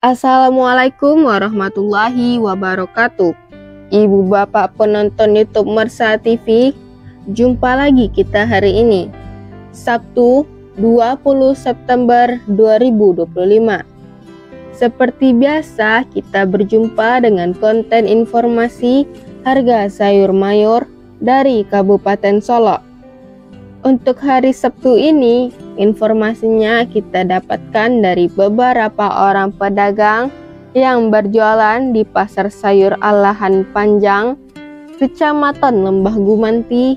Assalamualaikum warahmatullahi wabarakatuh. Ibu bapak penonton YouTube Mersa TV, jumpa lagi kita hari ini, Sabtu 20 September 2025. Seperti biasa, kita berjumpa dengan konten informasi harga sayur mayur dari Kabupaten Solok. Untuk hari Sabtu ini, informasinya kita dapatkan dari beberapa orang pedagang yang berjualan di Pasar Sayur Alahan Panjang, Kecamatan Lembah Gumanti,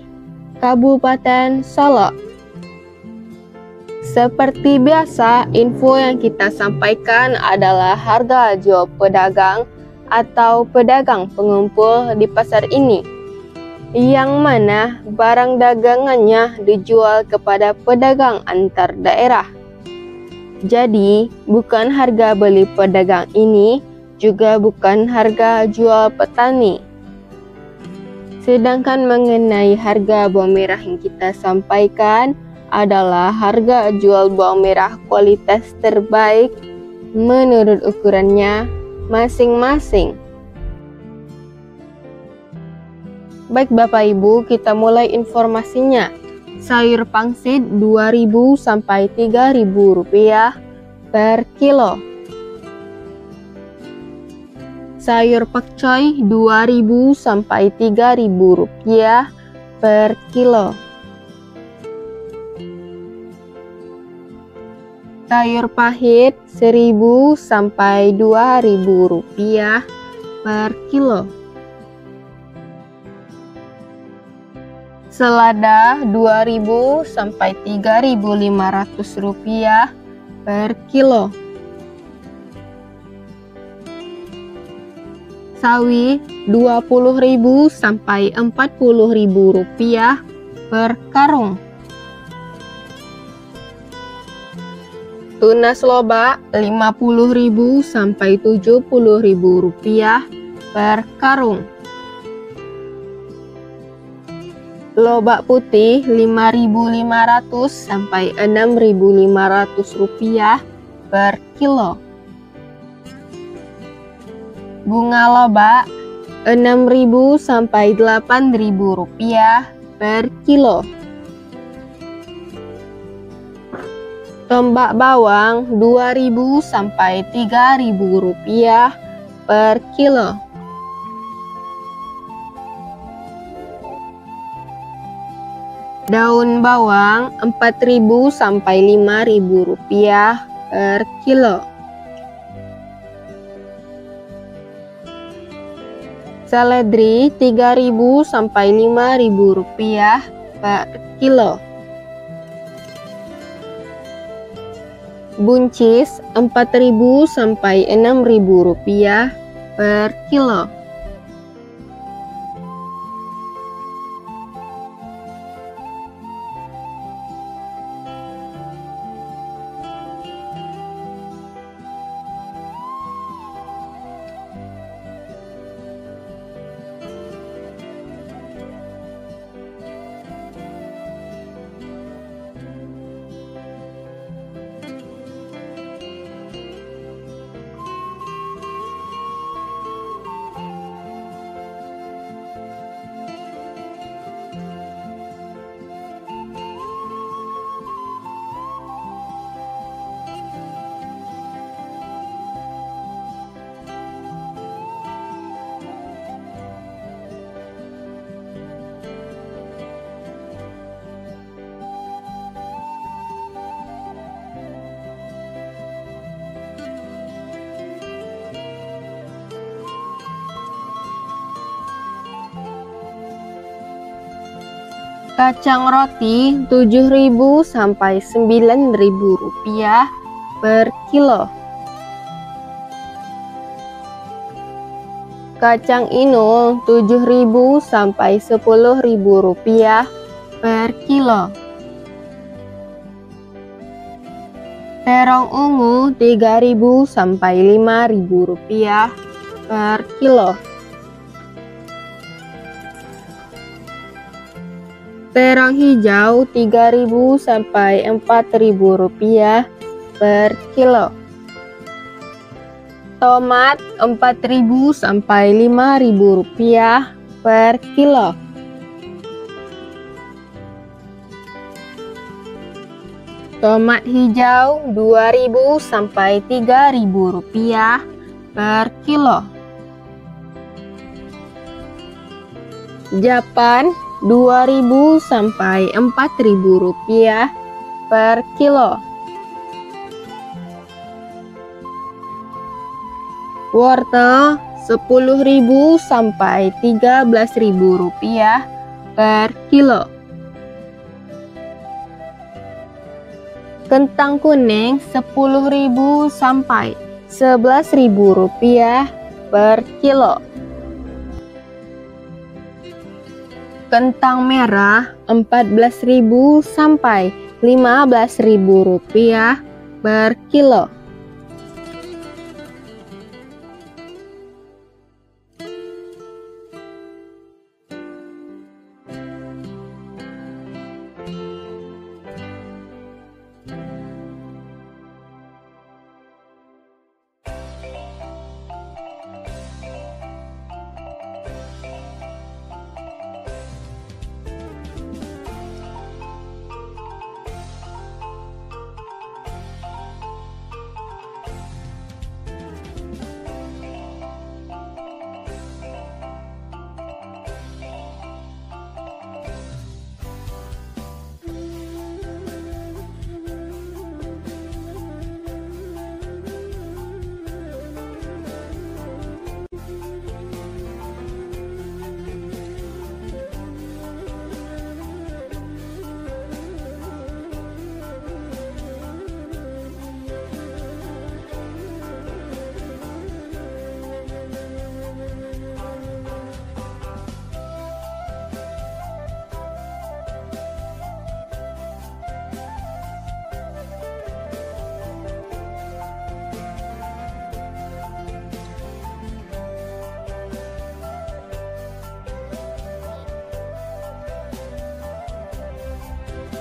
Kabupaten Solok. Seperti biasa, info yang kita sampaikan adalah harga jual pedagang atau pedagang pengumpul di pasar ini, yang mana barang dagangannya dijual kepada pedagang antar daerah. Jadi, bukan harga beli pedagang ini, juga bukan harga jual petani. Sedangkan mengenai harga bawang merah yang kita sampaikan adalah harga jual bawang merah kualitas terbaik menurut ukurannya masing-masing. Baik Bapak Ibu, kita mulai informasinya. Sayur pangsit 2.000 sampai 3.000 rupiah per kilo. Sayur pakcoy 2.000 sampai 3.000 rupiah per kilo. Sayur pahit 1.000 sampai 2.000 rupiah per kilo. Selada 2.000 sampai 3.500 rupiah per kilo. Sawi 20.000 sampai 40.000 rupiah per karung. Tunas loba 50.000 sampai 70.000 rupiah per karung. Lobak putih 5.500 sampai 6.500 rupiah per kilo. Bunga lobak 6.000 sampai 8.000 rupiah per kilo. Tombak bawang 2.000 sampai 3.000 rupiah per kilo. Daun bawang 4.000 sampai 5.000 rupiah per kilo. Seledri 3.000 sampai 5.000 rupiah per kilo. Buncis 4.000 sampai 6.000 rupiah per kilo. Kacang roti 7.000 sampai 9.000 rupiah per kilo. Kacang inul 7.000 sampai 10.000 rupiah per kilo. Terong ungu 3.000 sampai 5.000 rupiah per kilo. Terong hijau 3.000 sampai 4.000 rupiah per kilo. Tomat 4.000 sampai 5.000 rupiah per kilo. Tomat hijau 2.000 sampai 3.000 rupiah per kilo. Japan 2.000 sampai 4.000 rupiah per kilo. Wortel 10.000 sampai 13.000 rupiah per kilo. Kentang kuning 10.000 sampai 11.000 rupiah per kilo. Kentang merah 14.000 sampai 15.000 rupiah per kilo.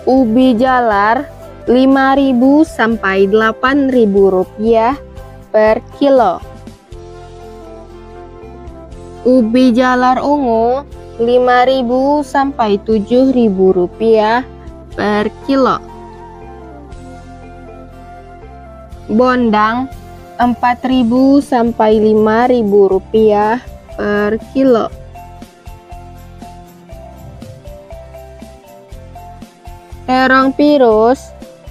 Ubi jalar 5.000 sampai 8.000 rupiah per kilo. Ubi jalar ungu 5.000 sampai 7.000 rupiah per kilo. Bondang 4.000 sampai 5.000 rupiah per kilo. Terong pirus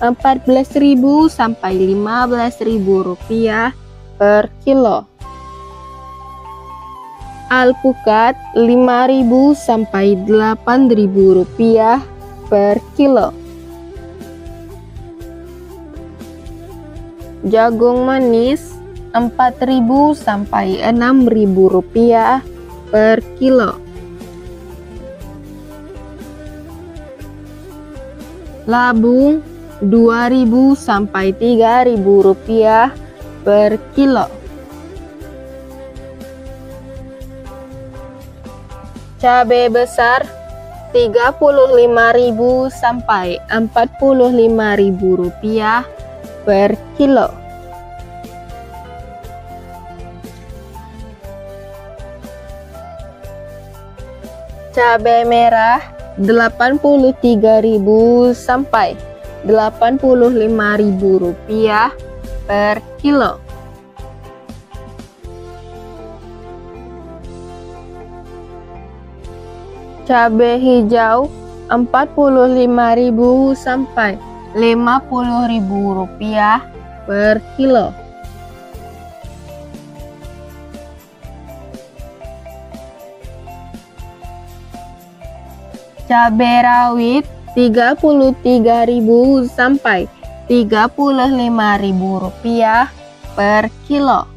14.000 sampai 15.000 rupiah per kilo. Alpukat 5.000 sampai 8.000 rupiah per kilo. Jagung manis 4.000 sampai 6.000 rupiah per kilo. Labung 2.000 sampai 3.000 rupiah per kilo. Cabai besar 35.000 sampai 45.000 rupiah per kilo. Cabai merah 83.000 sampai 85.000 rupiah per kilo. Cabai hijau 45.000 sampai 50.000 rupiah per kilo. Cabai rawit 33.000 sampai 35.000 rupiah per kilo.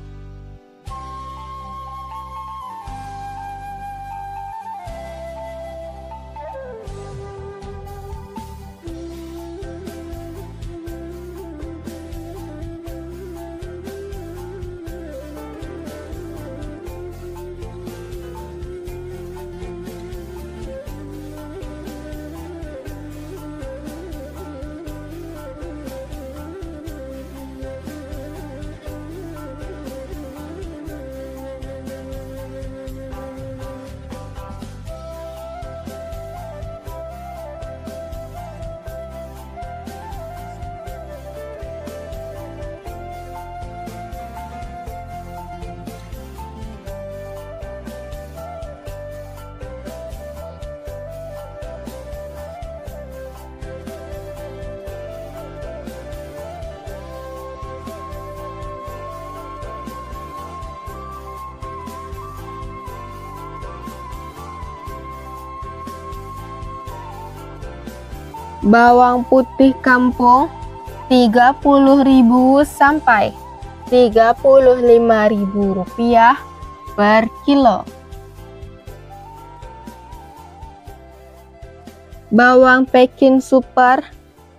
Bawang putih kampung 30.000 sampai Rp35.000 per kilo. Bawang Peking super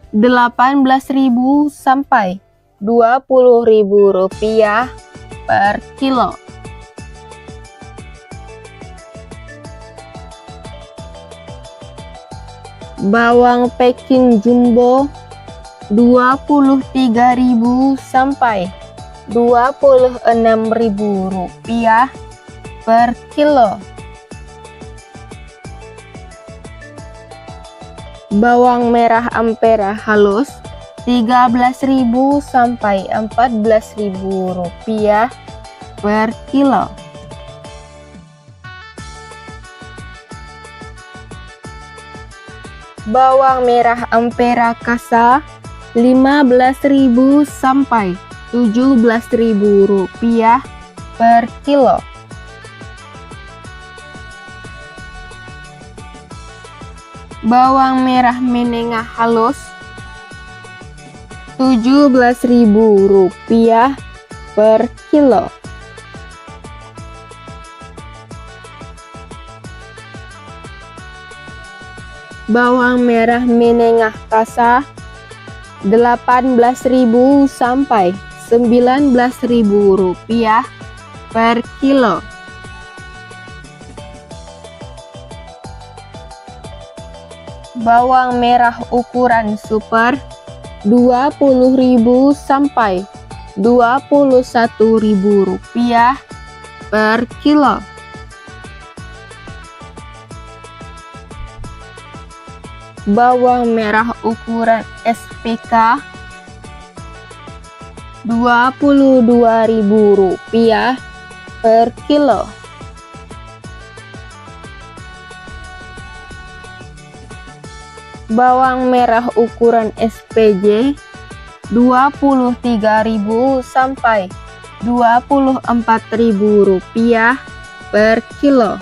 18.000 sampai Rp20.000 per kilo. Bawang Peking jumbo 23.000 sampai Rp26.000 per kilo. Bawang merah ampera halus 13.000 sampai Rp14.000 per kilo. Bawang merah ampera kasa 15.000 sampai Rp17.000 per kilo. Bawang merah menengah halus Rp17.000 per kilo. Bawang merah menengah kasa 18.000 sampai Rp19.000 per kilo. Bawang merah ukuran super 20.000 sampai Rp21.000 per kilo. Bawang merah ukuran SPK Rp22.000 per kilo. Bawang merah ukuran SPJ Rp23.000 sampai Rp24.000 per kilo.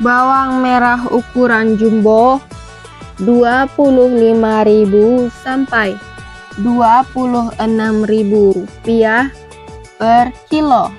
Bawang merah ukuran jumbo Rp25.000 sampai Rp26.000 per kilo.